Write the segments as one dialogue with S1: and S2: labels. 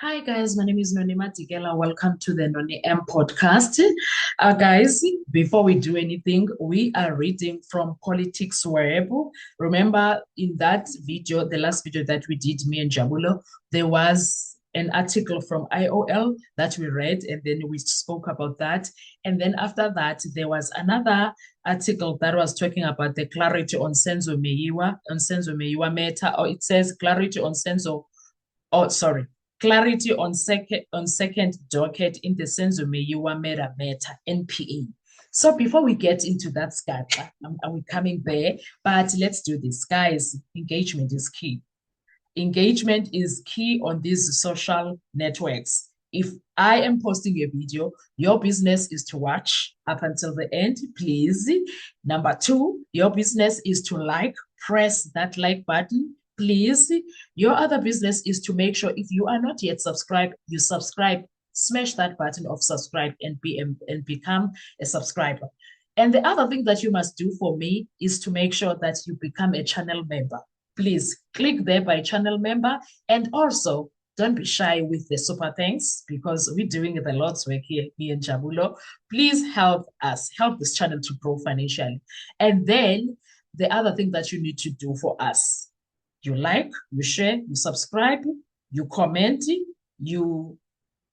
S1: Hi guys, my name is Nonima Tigela. Welcome to the Noni M podcast. Guys, before we do anything, we are reading from Politics Web. Remember in that video, the last video that we did, me and Jabulo, there was an article from IOL that we read, and then we spoke about that. And then after that, there was another article that was talking about the clarity on Senzo Meyiwa matter, or it says clarity on Senzo, oh, sorry, clarity on second docket in the Senzo Meyiwa matter, NPA. So before we get into that, Skata, are we coming there? But let's do this, guys. Engagement is key. Engagement is key on these social networks. If I am posting a video, your business is to watch up until the end, please. Number two, your business is to press that like button, please. Your other business is to make sure if you are not yet subscribed, you subscribe, smash that button of subscribe and become a subscriber. And the other thing that you must do for me is to make sure that you become a channel member. Please click there by channel member, and also don't be shy with the super thanks because we're doing the Lord's work here, me and Jabulo. Please help us, help this channel to grow financially. And then the other thing that you need to do for us, you like, you share, you subscribe, you comment, you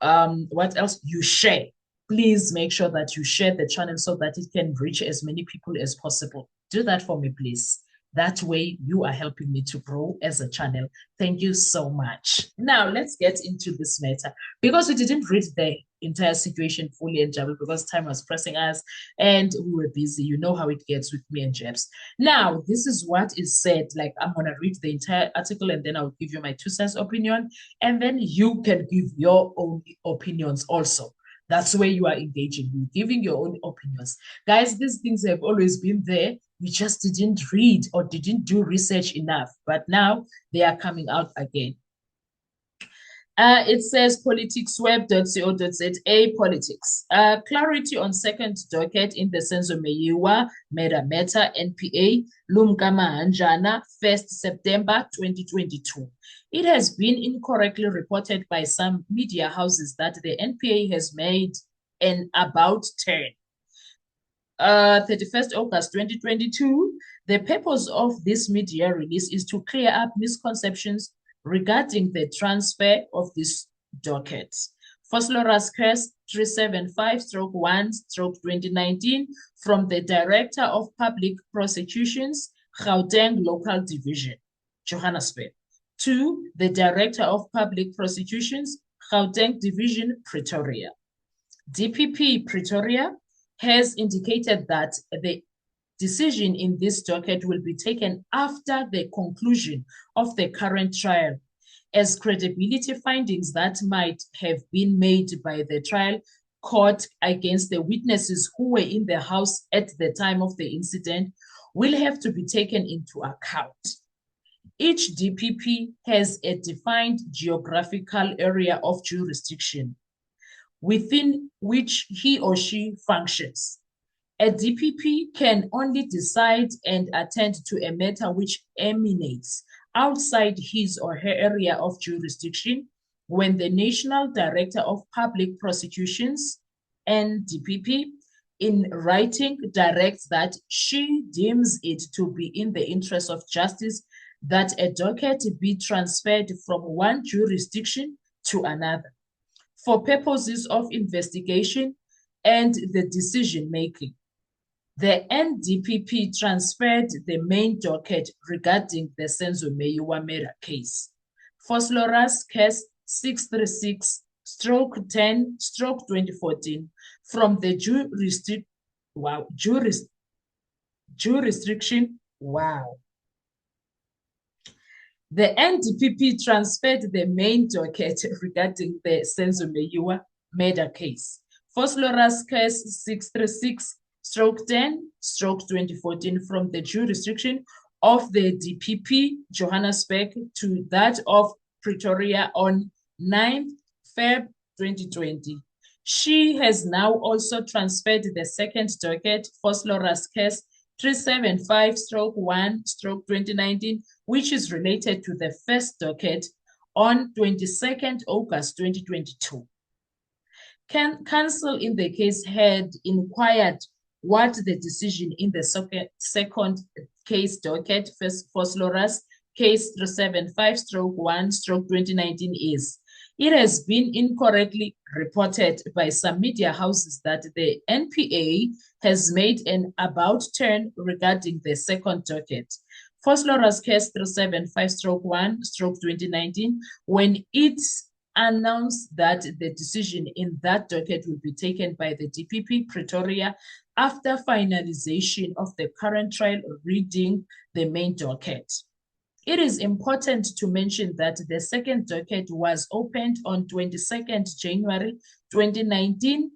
S1: what else? You share. Please make sure that you share the channel so that it can reach as many people as possible. Do that for me, please. That way, you are helping me to grow as a channel. Thank you so much. Now, let's get into this matter. Because we didn't read the entire situation fully and Jabal because time was pressing us and we were busy. You know how it gets with me and Jebs. Now, this is what is said. Like, I'm going to read the entire article and then I'll give you my 2 cents opinion. And then you can give your own opinions also. That's where you are engaging, you're giving your own opinions. Guys, these things have always been there. We just didn't read or didn't do research enough, but now they are coming out again. It says politicsweb.co.za politics. Clarity on second docket in the Senzo Meyiwa matter NPA Lumka Mahanjana 1st September 2022. It has been incorrectly reported by some media houses that the NPA has made an about turn. 31st August 2022, the purpose of this media release is to clear up misconceptions regarding the transfer of this docket. Phosphorus case 375-1-2019 from the Director of Public Prosecutions, Gauteng Local Division, Johannesburg, to the Director of Public Prosecutions, Gauteng Division, Pretoria. DPP Pretoria has indicated that the decision in this docket will be taken after the conclusion of the current trial, as credibility findings that might have been made by the trial court against the witnesses who were in the house at the time of the incident will have to be taken into account. Each DPP has a defined geographical area of jurisdiction within which he or she functions. A DPP can only decide and attend to a matter which emanates outside his or her area of jurisdiction when the National Director of Public Prosecutions, NDPP, in writing directs that she deems it to be in the interest of justice that a docket be transferred from one jurisdiction to another for purposes of investigation and the decision-making. The NDPP transferred the main docket regarding the Senzo Meyiwa case. Phosphorus case 636-10-2014 from the jurisdiction. The NDPP transferred the main docket regarding the Senzo Meyiwa murder case. Phosphorus case 636-10-2014 from the jurisdiction of the DPP Johannesburg to that of Pretoria on 9th Feb 2020. She has now also transferred the second docket, Phosphorus case 375-1-2019, which is related to the first docket on 22nd August 2022. Counsel in the case had inquired what the decision in the second case docket, Vosloorus case 375/1/2019 is. It has been incorrectly reported by some media houses that the NPA has made an about turn regarding the second docket. Vosloorus case 375/1/2019, when it announced that the decision in that docket will be taken by the DPP Pretoria after finalization of the current trial reading the main docket. It is important to mention that the second docket was opened on 22nd January 2019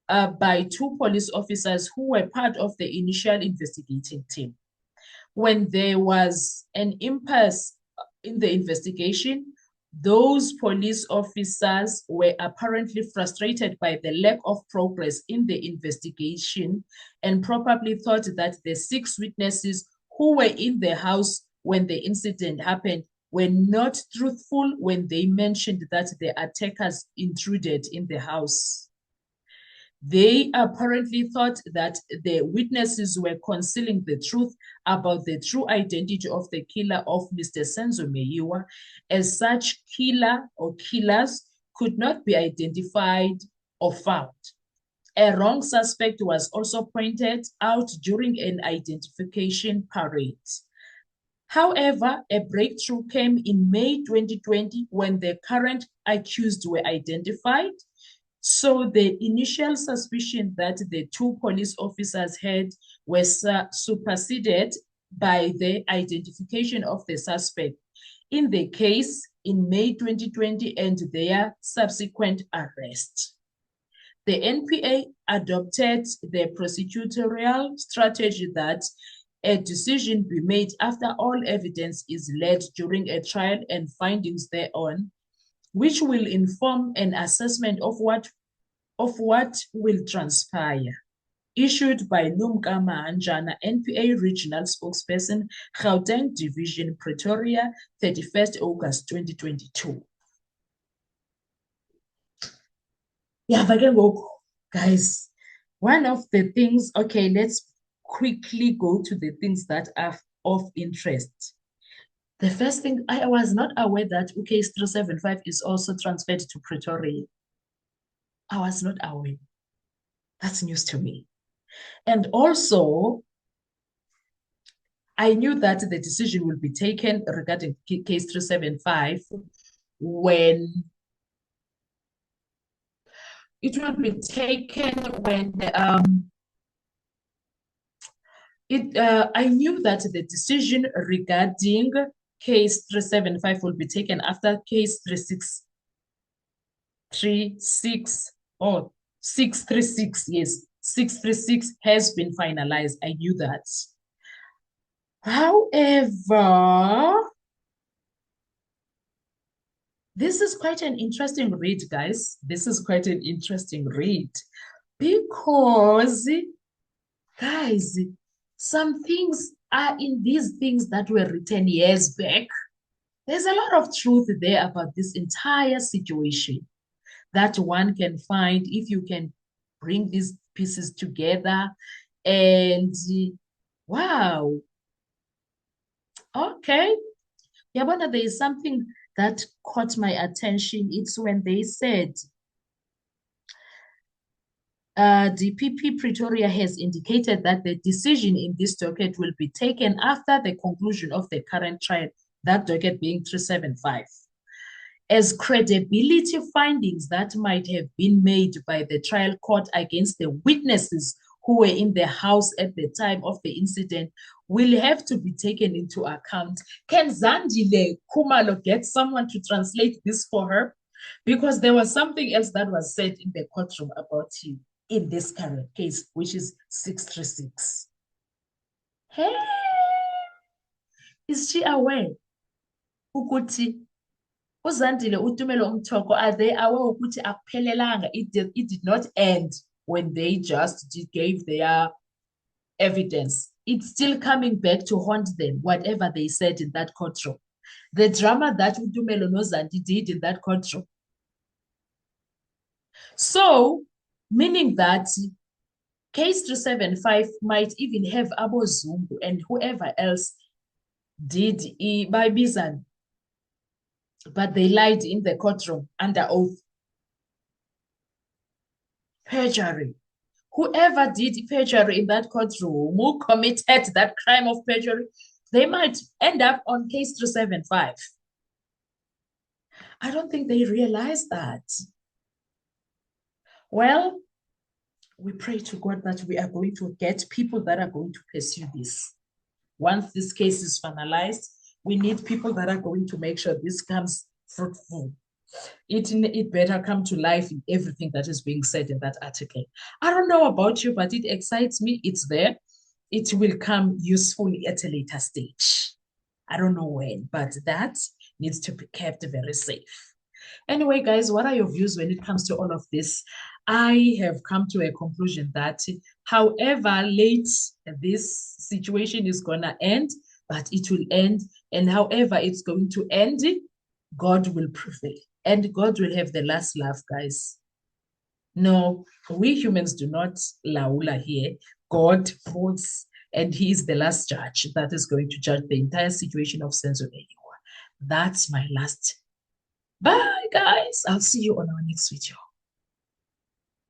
S1: by two police officers who were part of the initial investigating team. When there was an impasse in the investigation, those police officers were apparently frustrated by the lack of progress in the investigation and probably thought that the 6 witnesses who were in the house when the incident happened were not truthful when they mentioned that the attackers intruded in the house. They apparently thought that the witnesses were concealing the truth about the true identity of the killer of Mr. Senzo Meyiwa, as such killer or killers could not be identified or found. A wrong suspect was also pointed out during an identification parade. However, a breakthrough came in May 2020 when the current accused were identified. So the initial suspicion that the 2 police officers had was superseded by the identification of the suspect in the case in May 2020 and their subsequent arrest. The NPA adopted the prosecutorial strategy that a decision be made after all evidence is led during a trial and findings thereon, which will inform an assessment of what will transpire. Issued by Lumka Mahanjana, NPA Regional Spokesperson, Gauteng Division, Pretoria, 31st August 2022. Yeah, guys, one of the things, okay, let's quickly go to the things that are of interest. The first thing, I was not aware that case 375 is also transferred to Pretoria. I was not aware. That's news to me. And also, I knew that the decision will be taken regarding case 375 when it will be taken when I knew that the decision regarding case 375 will be taken after case 636, yes, 636 has been finalized. I knew that. However, this is quite an interesting read, guys. This is quite an interesting read because, guys, some things are in these things that were written years back. There's a lot of truth there about this entire situation that one can find if you can bring these pieces together. And wow. Okay. Yeah, but there is something that caught my attention. It's when they said DPP Pretoria has indicated that the decision in this docket will be taken after the conclusion of the current trial, that docket being 375. As credibility findings that might have been made by the trial court against the witnesses who were in the house at the time of the incident will have to be taken into account. Can Zandile Khumalo get someone to translate this for her? Because there was something else that was said in the courtroom about him in this current case, which is 636. Hey, is she aware? Ukuthi uZandile uTumelo Mthoko, are they aware ukuthi akuphelelanga? It did not end when they just gave their evidence. It's still coming back to haunt them, whatever they said in that courtroom. The drama that Utumelo Nozandi did in that courtroom. So, meaning that case 375 might even have Abo Zungu and whoever else did by Bizan, but they lied in the courtroom under oath. Perjury. Whoever did perjury in that courtroom, who committed that crime of perjury, they might end up on case 375. I don't think they realize that. Well, we pray to God that we are going to get people that are going to pursue this. Once this case is finalized, we need people that are going to make sure this comes fruitful. It better come to life in everything that is being said in that article. I don't know about you, but it excites me. It's there. It will come usefully at a later stage. I don't know when, but that needs to be kept very safe. Anyway, guys, what are your views when it comes to all of this? I have come to a conclusion that however late this situation is going to end, but it will end. And however it's going to end, God will prevail. And God will have the last laugh, guys. No, we humans do not laula here. God rules, and he is the last judge that is going to judge the entire situation of Senzo Eliwa. That's my last. Bye, guys. I'll see you on our next video.